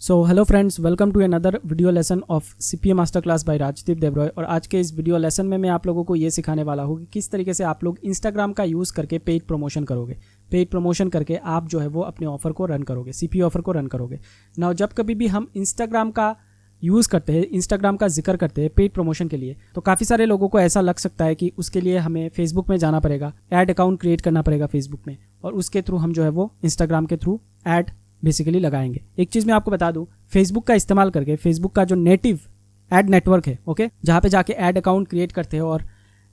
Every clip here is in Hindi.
So hello friends, welcome to another video lesson of CPA master class by Rajdeep Debroy. और आज के इस वीडियो लेसन में मैं आप लोगों को ये सिखाने वाला हूँ कि किस तरीके से आप लोग इंस्टाग्राम का यूज़ करके पेड प्रमोशन करोगे। पेड प्रमोशन करके आप जो है वो अपने ऑफर को रन करोगे, CPA ऑफर को रन करोगे। नाउ जब कभी भी हम इंस्टाग्राम का यूज़ करते हैं, इंस्टाग्राम का जिक्र करते हैं पेड प्रमोशन के लिए, तो काफ़ी सारे लोगों को ऐसा लग सकता है कि उसके लिए हमें फेसबुक में जाना पड़ेगा, ऐड अकाउंट क्रिएट करना पड़ेगा फेसबुक में, और उसके थ्रू हम जो है वो इंस्टाग्राम के थ्रू ऐड बेसिकली लगाएंगे। एक चीज़ मैं आपको बता दूं, फेसबुक का इस्तेमाल करके फेसबुक का जो नेटिव ऐड नेटवर्क है, ओके, जहाँ पे जाके ऐड अकाउंट क्रिएट करते हैं और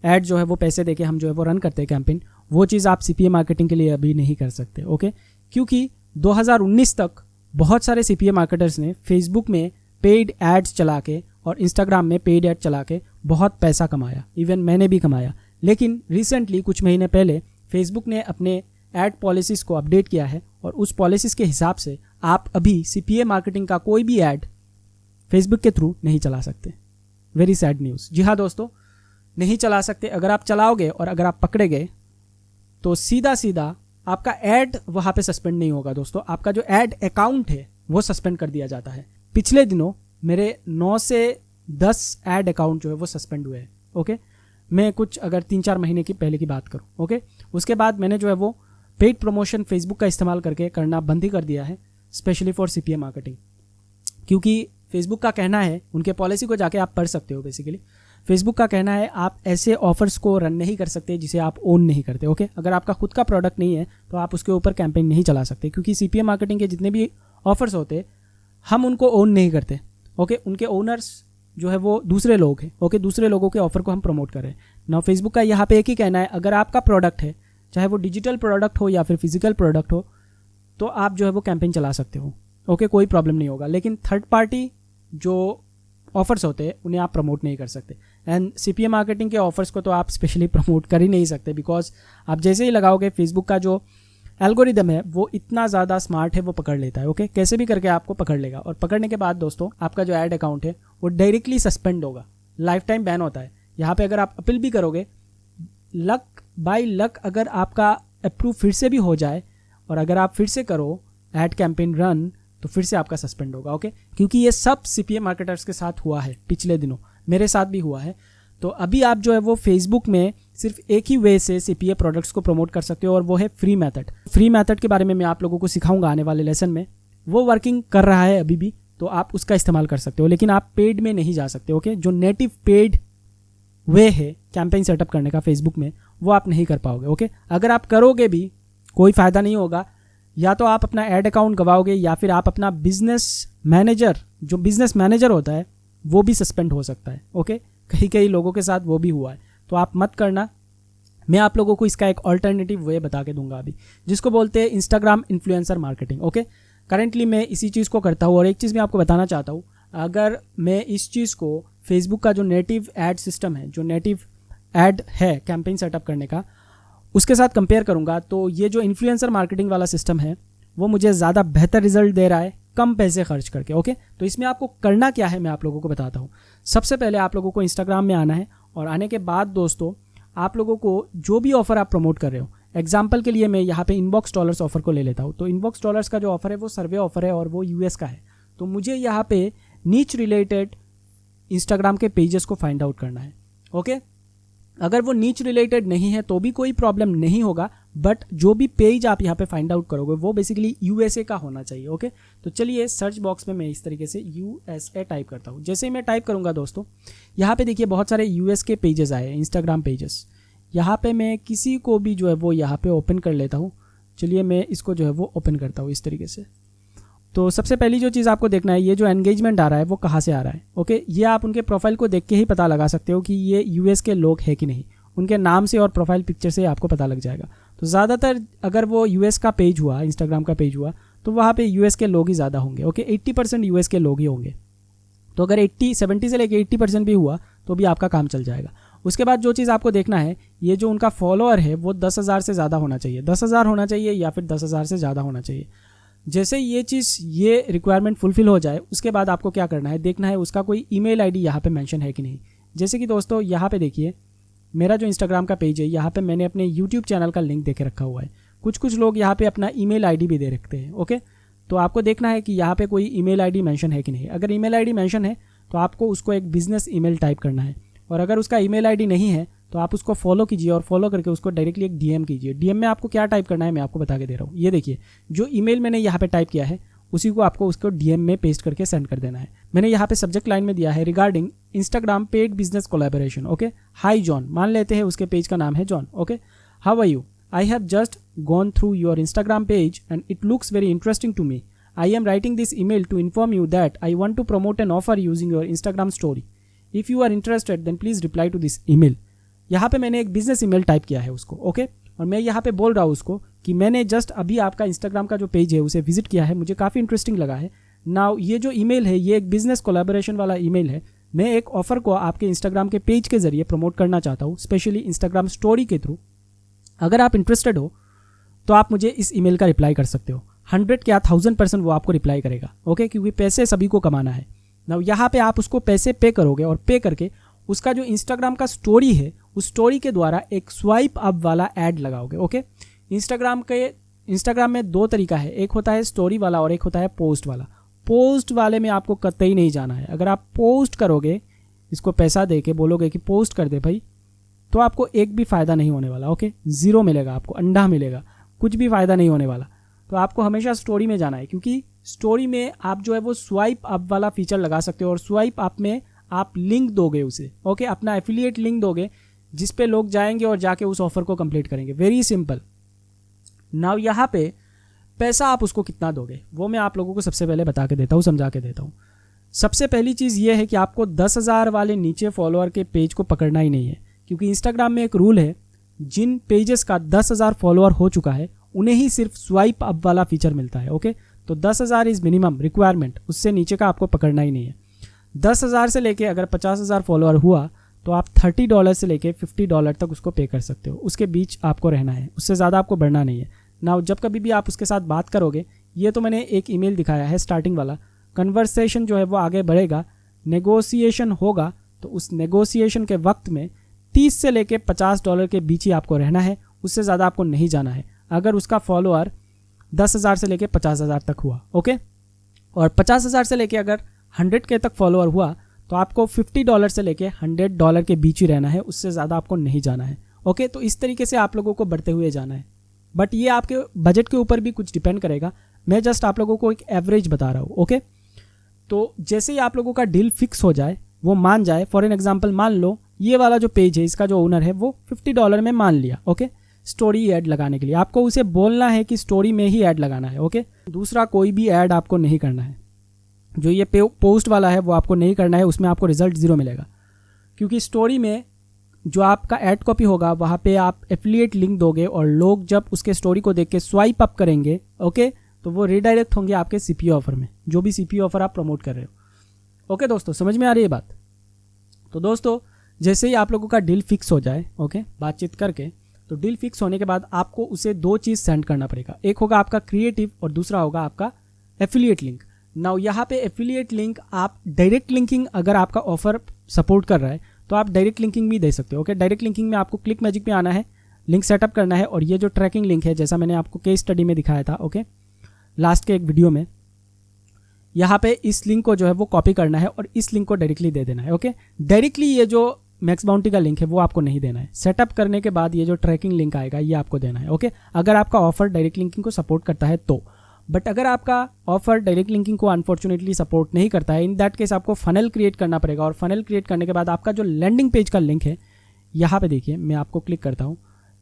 ऐड जो है वो पैसे देके हम जो है वो रन करते हैं कैंपेन, वो चीज़ आप CPA मार्केटिंग के लिए अभी नहीं कर सकते, ओके। क्योंकि 2019 तक बहुत सारे CPA मार्केटर्स ने फेसबुक में पेड एड्स चला के और इंस्टाग्राम में पेड एड चला के बहुत पैसा कमाया, इवन मैंने भी कमाया। लेकिन रिसेंटली कुछ महीने पहले फेसबुक ने अपने एड पॉलिसीज़ को अपडेट किया है और उस पॉलिसीज़ के हिसाब से आप अभी CPA मार्केटिंग का कोई भी ऐड फेसबुक के थ्रू नहीं चला सकते। Very sad news. जी हाँ दोस्तों, नहीं चला सकते। अगर आप चलाओगे और अगर आप पकड़े गए तो सीधा सीधा आपका ऐड वहाँ पे सस्पेंड नहीं होगा दोस्तों, आपका जो ऐड अकाउंट है वो सस्पेंड कर दिया जाता है। पिछले दिनों मेरे 9 से 10 ऐड अकाउंट जो है वो सस्पेंड हुए हैं, ओके। मैं कुछ अगर 3-4 महीने की पहले की बात करूँ, ओके। उसके बाद मैंने जो है वो पेड प्रमोशन फेसबुक का इस्तेमाल करके करना बंद ही कर दिया है, स्पेशली फॉर CPA मार्केटिंग। क्योंकि फेसबुक का कहना है, उनके पॉलिसी को जाके आप पढ़ सकते हो, बेसिकली फेसबुक का कहना है आप ऐसे ऑफर्स को रन नहीं कर सकते जिसे आप ओन नहीं करते, ओके। अगर आपका खुद का प्रोडक्ट नहीं है तो आप उसके ऊपर कैंपेन नहीं चला सकते, क्योंकि CPA मार्केटिंग के जितने भी ऑफर्स होते हम उनको ओन नहीं करते, ओके। उनके ओनर्स जो है वो दूसरे लोग हैं, ओके। दूसरे लोगों के ऑफर को हम प्रमोट कर रहे हैं ना। फेसबुक का यहाँ पे एक ही कहना है, अगर आपका प्रोडक्ट है, चाहे वो डिजिटल प्रोडक्ट हो या फिर फिजिकल प्रोडक्ट हो, तो आप जो है वो कैंपेन चला सकते हो, ओके, कोई प्रॉब्लम नहीं होगा। लेकिन थर्ड पार्टी जो ऑफर्स होते हैं उन्हें आप प्रमोट नहीं कर सकते। एंड CPA मार्केटिंग के ऑफर्स को तो आप स्पेशली प्रमोट कर ही नहीं सकते, बिकॉज आप जैसे ही लगाओगे फेसबुक का जो एल्गोरिदम है वो इतना ज़्यादा स्मार्ट है, वो पकड़ लेता है, ओके। कैसे भी करके आपको पकड़ लेगा, और पकड़ने के बाद दोस्तों आपका जो ऐड अकाउंट है वो डायरेक्टली सस्पेंड होगा, लाइफ टाइम बैन होता है। यहाँ पे अगर आप अपील भी करोगे, लक बाय लक अगर आपका अप्रूव फिर से भी हो जाए और अगर आप फिर से करो ऐड कैंपेन रन, तो फिर से आपका सस्पेंड होगा, ओके। क्योंकि ये सब CPA मार्केटर्स के साथ हुआ है पिछले दिनों, मेरे साथ भी हुआ है। तो अभी आप जो है वो फेसबुक में सिर्फ एक ही वे से CPA प्रोडक्ट्स को प्रमोट कर सकते हो, और वो है फ्री मेथड। फ्री मेथड के बारे में मैं आप लोगों को सिखाऊंगा आने वाले लेसन में, वो वर्किंग कर रहा है अभी भी, तो आप उसका इस्तेमाल कर सकते हो। लेकिन आप पेड में नहीं जा सकते, ओके। जो नेटिव पेड वे है कैंपेन सेटअप करने का फेसबुक में, वो आप नहीं कर पाओगे, ओके। अगर आप करोगे भी कोई फ़ायदा नहीं होगा, या तो आप अपना ऐड अकाउंट गवाओगे या फिर आप अपना बिजनेस मैनेजर, जो बिजनेस मैनेजर होता है वो भी सस्पेंड हो सकता है, ओके। कई लोगों के साथ वो भी हुआ है, तो आप मत करना। मैं आप लोगों को इसका एक ऑल्टरनेटिव वे बता के दूंगा अभी, जिसको बोलते हैं Instagram influencer marketing, okay. Currently मैं इसी चीज़ को करता हूँ। और एक चीज़ मैं आपको बताना चाहता हूँ, अगर मैं इस चीज़ को फेसबुक का जो नेटिव ऐड सिस्टम है, जो नेटिव ऐड है कैंपेन सेटअप करने का, उसके साथ कंपेयर करूंगा, तो ये जो इन्फ्लुएंसर मार्केटिंग वाला सिस्टम है वो मुझे ज़्यादा बेहतर रिजल्ट दे रहा है कम पैसे खर्च करके, ओके। तो इसमें आपको करना क्या है मैं आप लोगों को बताता हूँ। सबसे पहले आप लोगों को इंस्टाग्राम में आना है, और आने के बाद दोस्तों आप लोगों को जो भी ऑफ़र आप प्रमोट कर रहे हो, एग्जाम्पल के लिए मैं यहाँ पे इनबॉक्स डॉलर्स ऑफर को ले लेता हूँ। तो इनबॉक्स डॉलर्स का जो ऑफर है वो सर्वे ऑफर है और वो US का है। तो मुझे यहाँ पे नीच रिलेटेड इंस्टाग्राम के पेजेस को फाइंड आउट करना है, ओके। अगर वो नीच रिलेटेड नहीं है तो भी कोई प्रॉब्लम नहीं होगा, बट जो भी पेज आप यहाँ पे फाइंड आउट करोगे वो बेसिकली USA का होना चाहिए, ओके। तो चलिए सर्च बॉक्स में मैं इस तरीके से USA टाइप करता हूँ। जैसे ही मैं टाइप करूँगा दोस्तों, यहाँ पे देखिए बहुत सारे US के पेजेस आए हैं, इंस्टाग्राम पेजेस। यहाँ पे मैं किसी को भी जो है वो यहाँ पे ओपन कर लेता हूँ। चलिए मैं इसको जो है वो ओपन करता हूँ इस तरीके से। तो सबसे पहली जो चीज़ आपको देखना है, ये जो एंगेजमेंट आ रहा है वो कहाँ से आ रहा है, ओके। ये आप उनके प्रोफाइल को देख के ही पता लगा सकते हो कि ये US के लोग हैं कि नहीं। उनके नाम से और प्रोफाइल पिक्चर से आपको पता लग जाएगा। तो ज़्यादातर अगर वो US का पेज हुआ, इंस्टाग्राम का पेज हुआ, तो वहाँ पे US के लोग ही ज़्यादा होंगे, ओके। 80% US के लोग ही होंगे। तो अगर 70 से लेके 80% भी हुआ तो भी आपका काम चल जाएगा। उसके बाद जो चीज़ आपको देखना है, ये जो उनका फॉलोअर है वो 10,000 से ज़्यादा होना चाहिए, 10,000 होना चाहिए या फिर 10,000 से ज़्यादा होना चाहिए। जैसे ये रिक्वायरमेंट फुलफिल हो जाए, उसके बाद आपको क्या करना है, देखना है उसका कोई ईमेल आईडी यहाँ पे मेंशन है कि नहीं। जैसे कि दोस्तों यहाँ पे देखिए, मेरा जो इंस्टाग्राम का पेज है, यहाँ पे मैंने अपने YouTube चैनल का लिंक देके रखा हुआ है। कुछ लोग यहाँ पे अपना ईमेल आईडी भी दे रखते हैं, ओके। तो आपको देखना है कि यहाँ पे कोई ईमेल आईडी मेंशन है कि नहीं। अगर ईमेल आईडी मेंशन है तो आपको उसको एक बिजनेस ईमेल टाइप करना है, और अगर उसका ईमेल आईडी नहीं है तो आप उसको फॉलो कीजिए और फॉलो करके उसको डायरेक्टली एक डीएम कीजिए। डीएम में आपको क्या टाइप करना है मैं आपको बता के दे रहा हूँ। ये देखिए, जो ईमेल मैंने यहाँ पे टाइप किया है उसी को आपको उसको डीएम में पेस्ट करके सेंड कर देना है। मैंने यहाँ पे सब्जेक्ट लाइन में दिया है regarding Instagram paid business collaboration. Okay, hi John, मान लेते हैं उसके पेज का नाम है John. Okay, how are you, I have just gone through your Instagram page and it looks very interesting to me. I am writing this email to inform you that I want to promote an offer using your Instagram story. If you are interested, then please reply to this email. यहाँ पे मैंने एक बिजनेस ईमेल टाइप किया है उसको। ओके, और मैं यहाँ पे बोल रहा हूँ उसको कि मैंने जस्ट अभी आपका इंस्टाग्राम का जो पेज है उसे विजिट किया है, मुझे काफ़ी इंटरेस्टिंग लगा है। नाउ ये जो ईमेल है ये एक बिजनेस कोलैबोरेशन वाला ईमेल है। मैं एक ऑफर को आपके इंस्टाग्राम के पेज के जरिए प्रमोट करना चाहता हूँ, स्पेशली इंस्टाग्राम स्टोरी के थ्रू। अगर आप इंटरेस्टेड हो तो आप मुझे इस ईमेल का रिप्लाई कर सकते हो। 100 क्या 1000% वो आपको रिप्लाई करेगा। ओके, क्योंकि पैसे सभी को कमाना है। ना यहाँ पे आप उसको पैसे पे करोगे और पे करके उसका जो इंस्टाग्राम का स्टोरी है उस स्टोरी के द्वारा एक स्वाइप अप वाला ऐड लगाओगे। ओके, इंस्टाग्राम में दो तरीका है, एक होता है स्टोरी वाला और एक होता है पोस्ट वाला। पोस्ट वाले में आपको कतई नहीं जाना है। अगर आप पोस्ट करोगे, इसको पैसा दे के बोलोगे कि पोस्ट कर दे भाई, तो आपको एक भी फ़ायदा नहीं होने वाला। ओके, ज़ीरो मिलेगा आपको, अंडा मिलेगा, कुछ भी फ़ायदा नहीं होने वाला। तो आपको हमेशा स्टोरी में जाना है, क्योंकि स्टोरी में आप जो है वो स्वाइप अप वाला फीचर लगा सकते हो और स्वाइप अप में आप लिंक दोगे उसे। ओके, अपना एफिलिएट लिंक दोगे जिस पे लोग जाएंगे और जाके उस ऑफर को कंप्लीट करेंगे। Very simple. नाउ यहाँ पे पैसा आप उसको कितना दोगे वो मैं आप लोगों को सबसे पहले बता के देता हूँ, समझा के देता हूँ। सबसे पहली चीज़ ये है कि आपको 10,000 वाले नीचे फॉलोअर के पेज को पकड़ना ही नहीं है, क्योंकि इंस्टाग्राम में एक रूल है, जिन पेजेस का 10,000 फॉलोअर हो चुका है उन्हें ही सिर्फ स्वाइप अप वाला फीचर मिलता है। ओके, तो 10,000 इज़ मिनिमम रिक्वायरमेंट, उससे नीचे का आपको पकड़ना ही नहीं है। 10,000 से लेके अगर 50,000 फॉलोअर हुआ तो आप $30 से लेके $50 तक उसको पे कर सकते हो। उसके बीच आपको रहना है, उससे ज़्यादा आपको बढ़ना नहीं है। ना जब कभी भी आप उसके साथ बात करोगे, ये तो मैंने एक ईमेल दिखाया है स्टार्टिंग वाला, कन्वर्सेशन जो है वो आगे बढ़ेगा, नेगोशिएशन होगा, तो उस नेगोशिएशन के वक्त में 30 से लेके $50 के बीच ही आपको रहना है, उससे ज़्यादा आपको नहीं जाना है। अगर उसका फॉलोअर 10,000 से लेके 50,000 तक हुआ, ओके, और 50,000 से लेके अगर 100K तक फॉलोअर हुआ तो आपको $50 से लेके $100 के बीच ही रहना है, उससे ज़्यादा आपको नहीं जाना है। ओके, तो इस तरीके से आप लोगों को बढ़ते हुए जाना है, बट ये आपके बजट के ऊपर भी कुछ डिपेंड करेगा। मैं जस्ट आप लोगों को एक एवरेज बता रहा हूँ। ओके, तो जैसे ही आप लोगों का डील फिक्स हो जाए, वो मान जाए, फॉर एन एग्जाम्पल मान लो ये वाला जो पेज है इसका जो ओनर है वो $50 में मान लिया। ओके, स्टोरी ऐड लगाने के लिए आपको उसे बोलना है कि स्टोरी में ही ऐड लगाना है। ओके, दूसरा कोई भी ऐड आपको नहीं करना है। जो ये पोस्ट वाला है वो आपको नहीं करना है, उसमें आपको रिजल्ट 0 मिलेगा, क्योंकि स्टोरी में जो आपका ऐड कॉपी होगा वहाँ पे आप एफिलिएट लिंक दोगे और लोग जब उसके स्टोरी को देख के स्वाइप अप करेंगे, ओके, तो वो रिडायरेक्ट होंगे आपके सीपीयू ऑफर में, जो भी सीपीयू ऑफर आप प्रमोट कर रहे हो। ओके दोस्तों, समझ में आ रही है बात? तो दोस्तों जैसे ही आप लोगों का डील फिक्स हो जाए, ओके, बातचीत करके, तो डील फिक्स होने के बाद आपको उसे 2 चीज़ सेंड करना पड़ेगा। एक होगा आपका क्रिएटिव और दूसरा होगा आपका एफिलिएट लिंक। नाउ यहाँ पे एफिलिएट लिंक आप डायरेक्ट लिंकिंग, अगर आपका ऑफर सपोर्ट कर रहा है तो आप डायरेक्ट लिंकिंग भी दे सकते हो। ओके, डायरेक्ट लिंकिंग में आपको क्लिक मैजिक में आना है, लिंक सेटअप करना है, और ये जो ट्रैकिंग लिंक है जैसा मैंने आपको केस स्टडी में दिखाया था, ओके, लास्ट के एक वीडियो में, यहाँ पे इस लिंक को जो है वो कॉपी करना है और इस लिंक को डायरेक्टली दे देना है। ओके, डायरेक्टली ये जो मैक्स बाउंटी का लिंक है वो आपको नहीं देना है। सेटअप करने के बाद ये जो ट्रैकिंग लिंक आएगा ये आपको देना है। ओके, अगर आपका ऑफर डायरेक्ट लिंकिंग को सपोर्ट करता है तो। बट अगर आपका ऑफर डायरेक्ट लिंकिंग को अनफॉर्चुनेटली सपोर्ट नहीं करता है, इन दैट केस आपको फनल क्रिएट करना पड़ेगा, और फनल क्रिएट करने के बाद आपका जो लैंडिंग पेज का लिंक है, यहाँ पे देखिए मैं आपको क्लिक करता हूँ,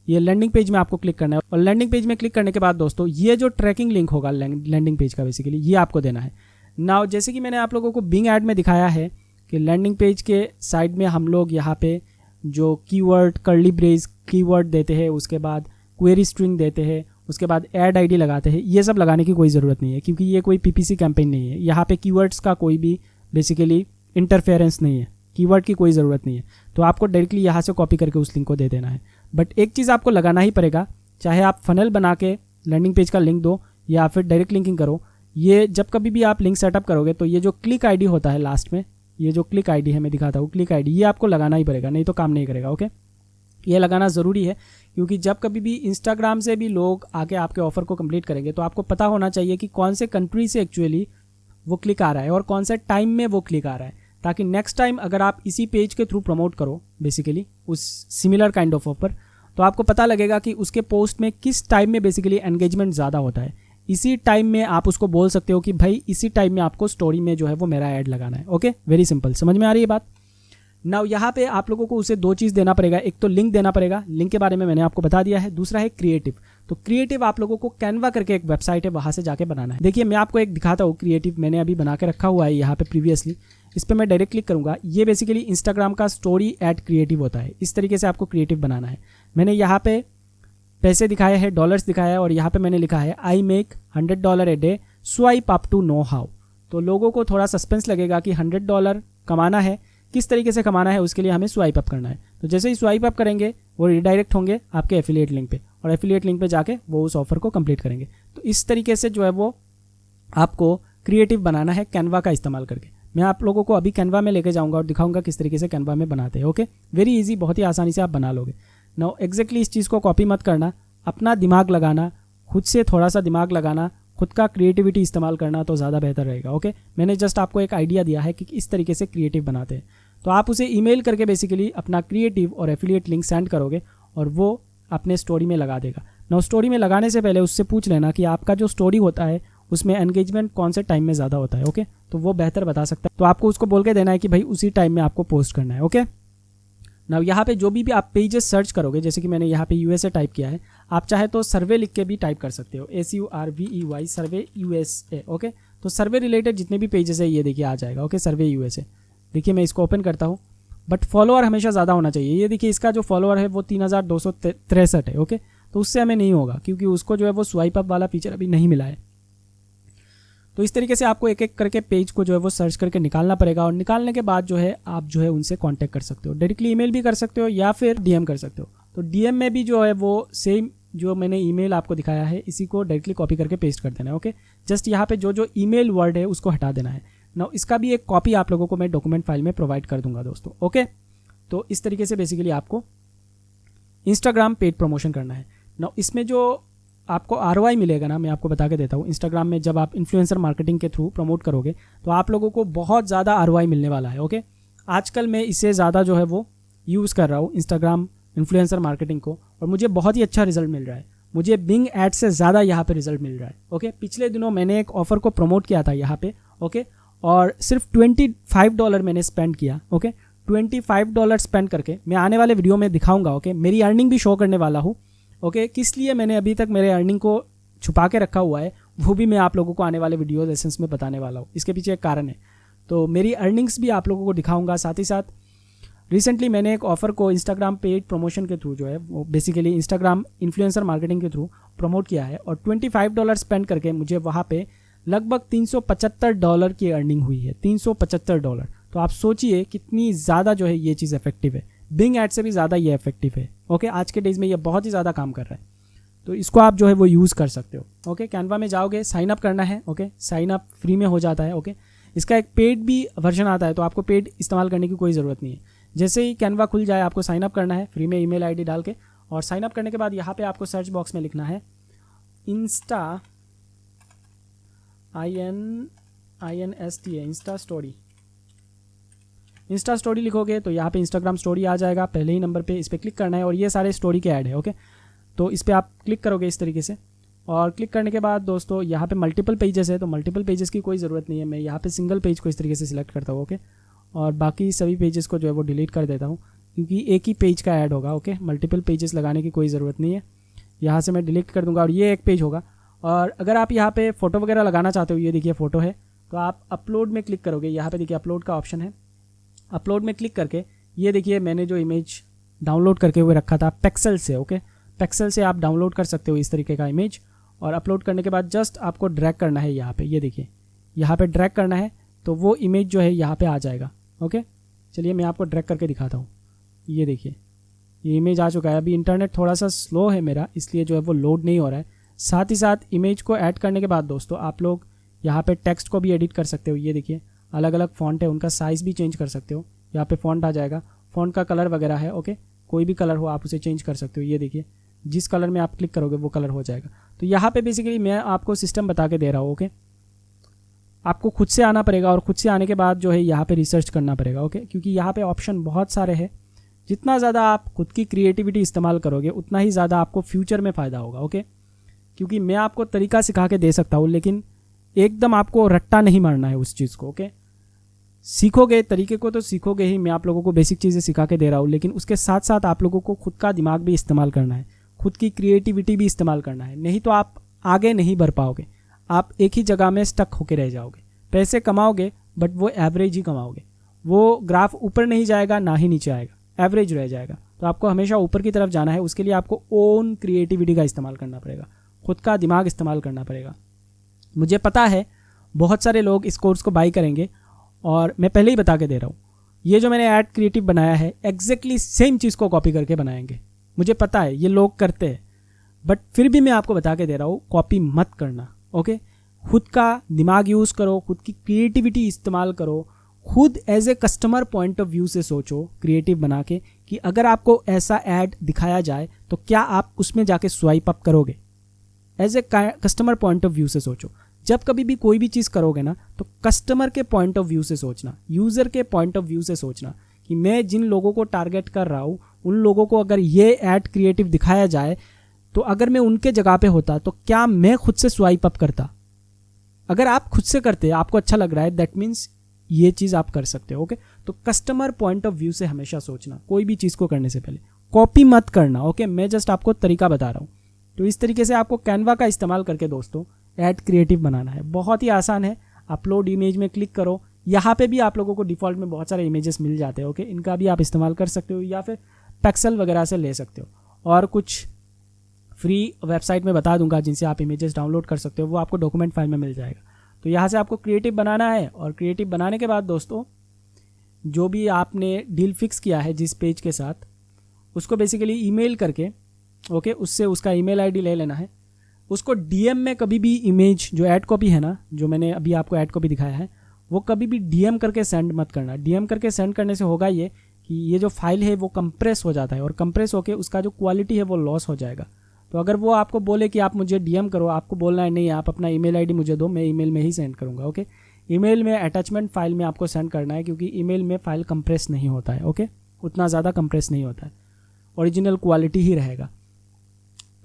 ये लैंडिंग पेज में आपको क्लिक करना है, और लैंडिंग पेज में क्लिक करने के बाद दोस्तों ये जो ट्रैकिंग लिंक होगा लैंडिंग पेज का बेसिकली ये आपको देना है। नाउ जैसे कि मैंने आप लोगों को बिंग ऐड में दिखाया है कि लैंडिंग पेज के साइड में हम लोग यहाँ पे जो कीवर्ड, कर्ली ब्रेस कीवर्ड देते हैं, उसके बाद क्वेरी स्ट्रिंग देते हैं, उसके बाद ऐड आईडी लगाते हैं, ये सब लगाने की कोई ज़रूरत नहीं है, क्योंकि ये कोई पीपीसी कैंपेन नहीं है। यहाँ पे कीवर्ड्स का कोई भी बेसिकली इंटरफेरेंस नहीं है, कीवर्ड की कोई ज़रूरत नहीं है। तो आपको डायरेक्टली यहाँ से कॉपी करके उस लिंक को दे देना है। बट एक चीज़ आपको लगाना ही पड़ेगा, चाहे आप फनल बना के लैंडिंग पेज का लिंक दो या फिर डायरेक्ट लिंकिंग करो, ये जब कभी भी आप लिंक सेटअप करोगे तो ये जो क्लिक आईडी होता है लास्ट में, ये जो क्लिक आईडी है मैं दिखाता हूँ, क्लिक आईडी ये आपको लगाना ही पड़ेगा, नहीं तो काम नहीं करेगा। ओके, ये लगाना ज़रूरी है, क्योंकि जब कभी भी इंस्टाग्राम से भी लोग आके आपके ऑफ़र को कंप्लीट करेंगे तो आपको पता होना चाहिए कि कौन से कंट्री से एक्चुअली वो क्लिक आ रहा है और कौन से टाइम में वो क्लिक आ रहा है, ताकि नेक्स्ट टाइम अगर आप इसी पेज के थ्रू प्रमोट करो बेसिकली उस सिमिलर काइंड ऑफ ऑफर, तो आपको पता लगेगा कि उसके पोस्ट में किस टाइम में बेसिकली एंगेजमेंट ज़्यादा होता है। इसी टाइम में आप उसको बोल सकते हो कि भाई इसी टाइम में आपको स्टोरी में जो है वो मेरा ऐड लगाना है। ओके, वेरी सिंपल, समझ में आ रही है बात। नाउ यहाँ पे आप लोगों को उसे दो चीज़ देना पड़ेगा, एक तो लिंक देना पड़ेगा, लिंक के बारे में मैंने आपको बता दिया है। दूसरा है क्रिएटिव। तो क्रिएटिव आप लोगों को कैनवा करके एक वेबसाइट है, वहाँ से जाके बनाना है। देखिए मैं आपको एक दिखाता हूँ, क्रिएटिव मैंने अभी बना के रखा हुआ है यहाँ पे प्रीवियसली। इस पर मैं डायरेक्ट क्लिक करूँगा। ये बेसिकली इंस्टाग्राम का स्टोरी एड क्रिएटिव होता है। इस तरीके से आपको क्रिएटिव बनाना है। मैंने यहाँ पे पैसे दिखाए हैं, डॉलर्स दिखाया है, और यहाँ पे मैंने लिखा है I make $100 a day, swipe up to know how. तो लोगों को थोड़ा सस्पेंस लगेगा कि $100 कमाना है, किस तरीके से कमाना है, उसके लिए हमें स्वाइप अप करना है। तो जैसे ही स्वाइप अप करेंगे वो रिडायरेक्ट होंगे आपके एफिलिएट लिंक पे, और एफिलिएट लिंक पे जाके वो उस ऑफर को कंप्लीट करेंगे। तो इस तरीके से जो है वो आपको क्रिएटिव बनाना है कैनवा का इस्तेमाल करके। मैं आप लोगों को अभी कैनवा में लेके जाऊंगा और दिखाऊंगा किस तरीके से कैनवा में बनाते हैं। ओके, वेरी इजी, बहुत ही आसानी से आप बना लोगे। नाउ एग्जैक्टली इस चीज़ को कॉपी मत करना, अपना दिमाग लगाना, खुद से थोड़ा सा दिमाग लगाना, खुद का क्रिएटिविटी इस्तेमाल करना तो ज़्यादा बेहतर रहेगा। ओके, मैंने जस्ट आपको एक आइडिया दिया है कि इस तरीके से क्रिएटिव बनाते हैं। तो आप उसे ईमेल करके बेसिकली अपना क्रिएटिव और एफिलिएट लिंक सेंड करोगे और वो अपने स्टोरी में लगा देगा। नाउ स्टोरी में लगाने से पहले उससे पूछ लेना कि आपका जो स्टोरी होता है उसमें एंगेजमेंट कौन से टाइम में ज़्यादा होता है। ओके, तो वो बेहतर बता सकता है। तो आपको उसको बोल के देना है कि भाई उसी टाइम में आपको पोस्ट करना है। ओके, नाउ यहाँ पे जो भी आप पेजेस सर्च करोगे, जैसे कि मैंने यहाँ पे USA टाइप किया है, आप चाहे तो सर्वे लिख के भी टाइप कर सकते हो, SURVEY, सर्वे USA। ओके, तो सर्वे रिलेटेड जितने भी पेजेस है ये देखिए आ जाएगा। ओके, सर्वे USA। देखिए मैं इसको ओपन करता हूँ, बट फॉलोअर हमेशा ज़्यादा होना चाहिए। ये देखिए इसका जो फॉलोअर है वो 3263 है। ओके, तो उससे हमें नहीं होगा क्योंकि उसको जो है वो स्वाइप अप वाला फीचर अभी नहीं मिला है। तो इस तरीके से आपको एक एक करके पेज को जो है वो सर्च करके निकालना पड़ेगा, और निकालने के बाद जो है आप जो है उनसे कांटेक्ट कर सकते हो। डायरेक्टली ईमेल भी कर सकते हो या फिर DM कर सकते हो। तो DM में भी जो है वो सेम जो मैंने ईमेल आपको दिखाया है इसी को डायरेक्टली कॉपी करके पेस्ट कर देना है। ओके, जस्ट यहाँ पे जो ईमेल वर्ड है उसको हटा देना है। नाउ इसका भी एक कॉपी आप लोगों को मैं डॉक्यूमेंट फाइल में प्रोवाइड कर दूंगा दोस्तों। ओके, तो इस तरीके से बेसिकली आपको इंस्टाग्राम पेड प्रमोशन करना है। नाउ इसमें जो आपको ROI मिलेगा ना, मैं आपको बता के देता हूँ। इंस्टाग्राम में जब आप इन्फ्लुएंसर मार्केटिंग के थ्रू प्रमोट करोगे तो आप लोगों को बहुत ज़्यादा ROI मिलने वाला है। ओके, आजकल मैं इससे ज़्यादा जो है वो यूज़ कर रहा हूँ इंस्टाग्राम इन्फ्लुएंसर मार्केटिंग को, और मुझे बहुत ही अच्छा रिजल्ट मिल रहा है। मुझे बिंग एड से ज़्यादा यहाँ पे रिजल्ट मिल रहा है। ओके, पिछले दिनों मैंने एक ऑफ़र को प्रमोट किया था यहाँ पे। ओके, और सिर्फ $25 मैंने स्पेंड किया। ओके, $25 स्पेंड करके मैं आने वाले वीडियो में दिखाऊंगा। ओके, मेरी अर्निंग भी शो करने वाला हूँ। ओके, किस लिए मैंने अभी तक मेरे अर्निंग को छुपा के रखा हुआ है वो भी मैं आप लोगों को आने वाले वीडियो लेसन्स में बताने वाला हूँ। इसके पीछे एक कारण है, तो मेरी अर्निंग्स भी आप लोगों को दिखाऊंगा। साथ ही साथ रिसेंटली मैंने एक ऑफ़र को इंस्टाग्राम पेड प्रमोशन के थ्रू जो है वो बेसिकली इंस्टाग्राम इन्फ्लुएंसर मार्केटिंग के थ्रू प्रमोट किया है, और $25 स्पेंड करके मुझे वहाँ पे लगभग $375 की अर्निंग हुई है। $375। तो आप सोचिए कितनी ज़्यादा जो है ये चीज़ इफेक्टिव है। बिंग एड से भी ज़्यादा ये इफेक्टिव है। ओके, आज के डेज़ में ये बहुत ही ज़्यादा काम कर रहा है, तो इसको आप जो है वो यूज़ कर सकते हो। ओके, कैनवा में जाओगे, साइन अप करना है। ओके, साइन अप फ्री में हो जाता है। ओके, इसका एक पेड भी वर्जन आता है, तो आपको पेड इस्तेमाल करने की कोई ज़रूरत नहीं है। जैसे ही कैनवा खुल जाए आपको साइन अप करना है फ्री में, ईमेल ID डाल के, और साइन अप करने के बाद यहाँ पे आपको सर्च बॉक्स में लिखना है Insta Insta story. Insta story लिखोगे तो यहाँ पे इंस्टाग्राम स्टोरी आ जाएगा पहले ही नंबर पे। इस पर क्लिक करना है और ये सारे स्टोरी के ऐड है। ओके, तो इस पर आप क्लिक करोगे इस तरीके से, और क्लिक करने के बाद दोस्तों यहाँ पे मल्टीपल पेजेस है, तो मल्टीपल पेजेस की कोई ज़रूरत नहीं है। मैं यहाँ पे सिंगल पेज को इस तरीके से सिलेक्ट करता हूँ। ओके, और बाकी सभी पेजेस को जो है वो डिलीट कर देता हूँ क्योंकि एक ही पेज का ऐड होगा। ओके, मल्टीपल पेजेस लगाने की कोई ज़रूरत नहीं है। यहाँ से मैं डिलीट कर दूँगा और ये एक पेज होगा। और अगर आप यहाँ पे फ़ोटो वगैरह लगाना चाहते हो, ये देखिए फ़ोटो है, तो आप अपलोड में क्लिक करोगे। यहाँ पे देखिए अपलोड का ऑप्शन है। अपलोड में क्लिक करके ये देखिए मैंने जो इमेज डाउनलोड करके हुए रखा था पेक्सल से। ओके, पेक्सल से आप डाउनलोड कर सकते हो इस तरीके का इमेज, और अपलोड करने के बाद जस्ट आपको ड्रैग करना है यहाँ पे। ये देखिए यहाँ पे ड्रैग करना है तो वो इमेज जो है यहाँ पे आ जाएगा। ओके, चलिए मैं आपको ड्रैग करके दिखाता हूँ। ये देखिए ये इमेज आ चुका है। अभी इंटरनेट थोड़ा सा स्लो है मेरा, इसलिए जो है वो लोड नहीं हो रहा है। साथ ही साथ इमेज को ऐड करने के बाद दोस्तों आप लोग यहाँ पे टेक्स्ट को भी एडिट कर सकते हो। ये देखिए अलग अलग फ़ॉन्ट है, उनका साइज़ भी चेंज कर सकते हो। यहाँ पे फ़ॉन्ट आ जाएगा, फ़ॉन्ट का कलर वगैरह है। ओके, कोई भी कलर हो आप उसे चेंज कर सकते हो। ये देखिए जिस कलर में आप क्लिक करोगे वो कलर हो जाएगा। तो यहाँ पे बेसिकली मैं आपको सिस्टम बता के दे रहा हूँ। ओके, आपको खुद से आना पड़ेगा और खुद से आने के बाद जो है यहाँ पे रिसर्च करना पड़ेगा। ओके, क्योंकि यहाँ पे ऑप्शन बहुत सारे हैं। जितना ज़्यादा आप खुद की क्रिएटिविटी इस्तेमाल करोगे उतना ही ज़्यादा आपको फ्यूचर में फ़ायदा होगा। ओके, क्योंकि मैं आपको तरीका सिखा के दे सकता हूँ, लेकिन एकदम आपको रट्टा नहीं मारना है उस चीज़ को। ओके, सीखोगे तरीके को तो सीखोगे ही, मैं आप लोगों को बेसिक चीज़ें सिखा के दे रहा हूँ, लेकिन उसके साथ साथ आप लोगों को खुद का दिमाग भी इस्तेमाल करना है, खुद की क्रिएटिविटी भी इस्तेमाल करना है, नहीं तो आप आगे नहीं बढ़ पाओगे। आप एक ही जगह में स्टक होके रह जाओगे। पैसे कमाओगे बट वो एवरेज ही कमाओगे, वो ग्राफ ऊपर नहीं जाएगा ना ही नीचे आएगा, एवरेज रह जाएगा। तो आपको हमेशा ऊपर की तरफ जाना है। उसके लिए आपको ओन क्रिएटिविटी का इस्तेमाल करना पड़ेगा, खुद का दिमाग इस्तेमाल करना पड़ेगा। मुझे पता है बहुत सारे लोग इस कोर्स को बाई करेंगे और मैं पहले ही बता के दे रहा हूँ, ये जो मैंने ऐड क्रिएटिव बनाया है एग्जैक्टली सेम चीज़ को कॉपी करके बनाएंगे। मुझे पता है ये लोग करते हैं, बट फिर भी मैं आपको बता के दे रहा हूँ कॉपी मत करना। ओके, खुद का दिमाग यूज़ करो, खुद की क्रिएटिविटी इस्तेमाल करो, खुद as a customer point of view से सोचो क्रिएटिव बना के कि अगर आपको ऐसा ऐड दिखाया जाए तो क्या आप उसमें जाके स्वाइप अप करोगे। As a customer point of view से सोचो। जब कभी भी कोई भी चीज़ करोगे ना तो कस्टमर के पॉइंट ऑफ व्यू से सोचना, यूज़र के पॉइंट ऑफ व्यू से सोचना कि मैं जिन लोगों को टारगेट कर रहा हूँ उन लोगों को अगर ये ऐड क्रिएटिव दिखाया जाए तो अगर मैं उनके जगह पे होता तो क्या मैं खुद से स्वाइप अप करता। अगर आप खुद से करते, आपको अच्छा लग रहा है, दैट मीन्स ये चीज़ आप कर सकते हो। ओके, तो कस्टमर पॉइंट ऑफ व्यू से हमेशा सोचना कोई भी चीज़ को करने से पहले, कॉपी मत करना। ओके, मैं जस्ट आपको तरीका बता रहा हूँ। तो इस तरीके से आपको कैनवा का इस्तेमाल करके दोस्तों ऐड क्रिएटिव बनाना है। बहुत ही आसान है। अपलोड इमेज में क्लिक करो, यहाँ पे भी आप लोगों को डिफ़ॉल्ट में बहुत सारे इमेजेस मिल जाते हैं। ओके, इनका भी आप इस्तेमाल कर सकते हो या फिर पिक्सेल वगैरह से ले सकते हो। और कुछ फ्री वेबसाइट में बता दूंगा जिनसे आप इमेजेस डाउनलोड कर सकते हो, वो आपको डॉक्यूमेंट फाइल में मिल जाएगा। तो यहाँ से आपको क्रिएटिव बनाना है और क्रिएटिव बनाने के बाद दोस्तों जो भी आपने डील फिक्स किया है जिस पेज के साथ, उसको बेसिकली ईमेल करके ओके उससे उसका ईमेल आईडी ले लेना है। उसको डीएम में कभी भी इमेज जो ऐड कॉपी है ना, जो मैंने अभी आपको ऐड कॉपी दिखाया है, वो कभी भी डीएम करके सेंड मत करना। डीएम करके सेंड करने से होगा ये कि ये जो फाइल है वो कंप्रेस हो जाता है और कंप्रेस होकर उसका जो क्वालिटी है वो लॉस हो जाएगा। तो अगर वो आपको बोले कि आप मुझे डीएम करो, आपको बोलना है नहीं आप अपना ईमेल आईडी मुझे दो, मैं ईमेल में ही सेंड करूँगा। ओके, ईमेल में अटैचमेंट फाइल में आपको सेंड करना है क्योंकि ईमेल में फाइल कंप्रेस नहीं होता है। ओके, उतना ज़्यादा कंप्रेस नहीं होता है, ओरिजिनल क्वालिटी ही रहेगा।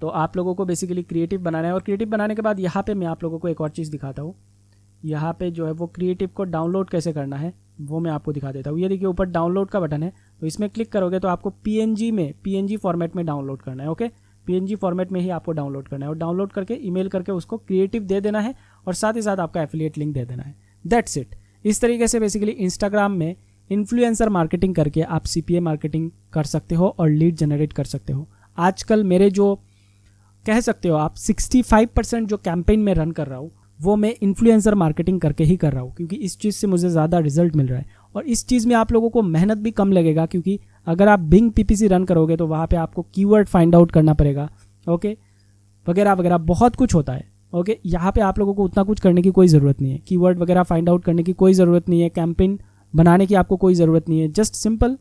तो आप लोगों को बेसिकली क्रिएटिव बनाना है और क्रिएटिव बनाने के बाद यहाँ पे मैं आप लोगों को एक और चीज़ दिखाता हूँ। यहाँ पे जो है वो क्रिएटिव को डाउनलोड कैसे करना है वो मैं आपको दिखा देता हूँ। ये देखिए ऊपर डाउनलोड का बटन है, तो इसमें क्लिक करोगे तो आपको पीएनजी फॉर्मेट में डाउनलोड करना है। ओके, पीएनजी फॉर्मेट में ही आपको डाउनलोड करना है और डाउनलोड करके ईमेल करके उसको क्रिएटिव दे देना है और साथ ही साथ आपका एफिलिएट लिंक दे देना है। That's it. इस तरीके से बेसिकली इंस्टाग्राम में इन्फ्लुएंसर मार्केटिंग करके आप सीपीए मार्केटिंग कर सकते हो और लीड जनरेट कर सकते हो। आजकल मेरे जो कह सकते हो आप 65% जो कैंपेन में रन कर रहा हूँ वो मैं इन्फ्लुएंसर मार्केटिंग करके ही कर रहा हूँ, क्योंकि इस चीज़ से मुझे ज़्यादा रिजल्ट मिल रहा है और इस चीज़ में आप लोगों को मेहनत भी कम लगेगा, क्योंकि अगर आप बिंग पीपीसी रन करोगे तो वहाँ पे आपको कीवर्ड फाइंड आउट करना पड़ेगा। ओके, वगैरह वगैरह बहुत कुछ होता है। ओके, यहाँ पे आप लोगों को उतना कुछ करने की कोई ज़रूरत नहीं है, कीवर्ड वगैरह फाइंड आउट करने की कोई ज़रूरत नहीं है, कैंपेन बनाने की आपको कोई ज़रूरत नहीं है। जस्ट सिंपल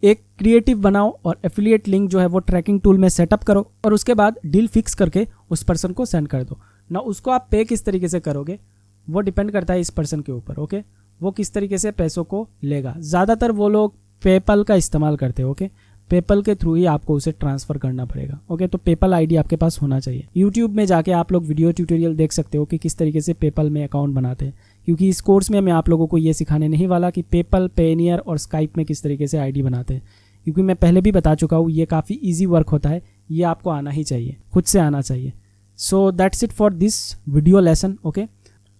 एक क्रिएटिव बनाओ और एफिलिएट लिंक जो है वो ट्रैकिंग टूल में सेटअप करो और उसके बाद डील फिक्स करके उस पर्सन को सेंड कर दो ना। उसको आप पे किस तरीके से करोगे वो डिपेंड करता है इस पर्सन के ऊपर। ओके, वो किस तरीके से पैसों को लेगा। ज़्यादातर वो लोग पेपल का इस्तेमाल करते हैं। ओके, पेपल के थ्रू ही आपको उसे ट्रांसफ़र करना पड़ेगा। ओके, तो पेपल आईडी आपके पास होना चाहिए। यूट्यूब में जाके आप लोग वीडियो ट्यूटोरियल देख सकते हो कि किस तरीके से पेपल में अकाउंट बनाते हैं, क्योंकि इस कोर्स में मैं आप लोगों को ये सिखाने नहीं वाला कि पेपल, पेनियर और स्काइप में किस तरीके से आईडी बनाते हैं, क्योंकि मैं पहले भी बता चुका हूँ ये काफ़ी ईजी वर्क होता है। ये आपको आना ही चाहिए, खुद से आना चाहिए। So that's it for this video lesson. Okay,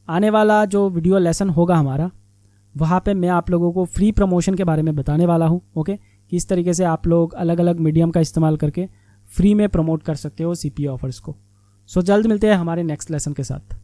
आने वाला जो वीडियो लेसन होगा हमारा, वहाँ पे मैं आप लोगों को फ्री प्रमोशन के बारे में बताने वाला हूँ। ओके, किस तरीके से आप लोग अलग अलग मीडियम का इस्तेमाल करके फ्री में प्रमोट कर सकते हो सीपीए ऑफर्स को। सो जल्द मिलते हैं हमारे नेक्स्ट लेसन के साथ।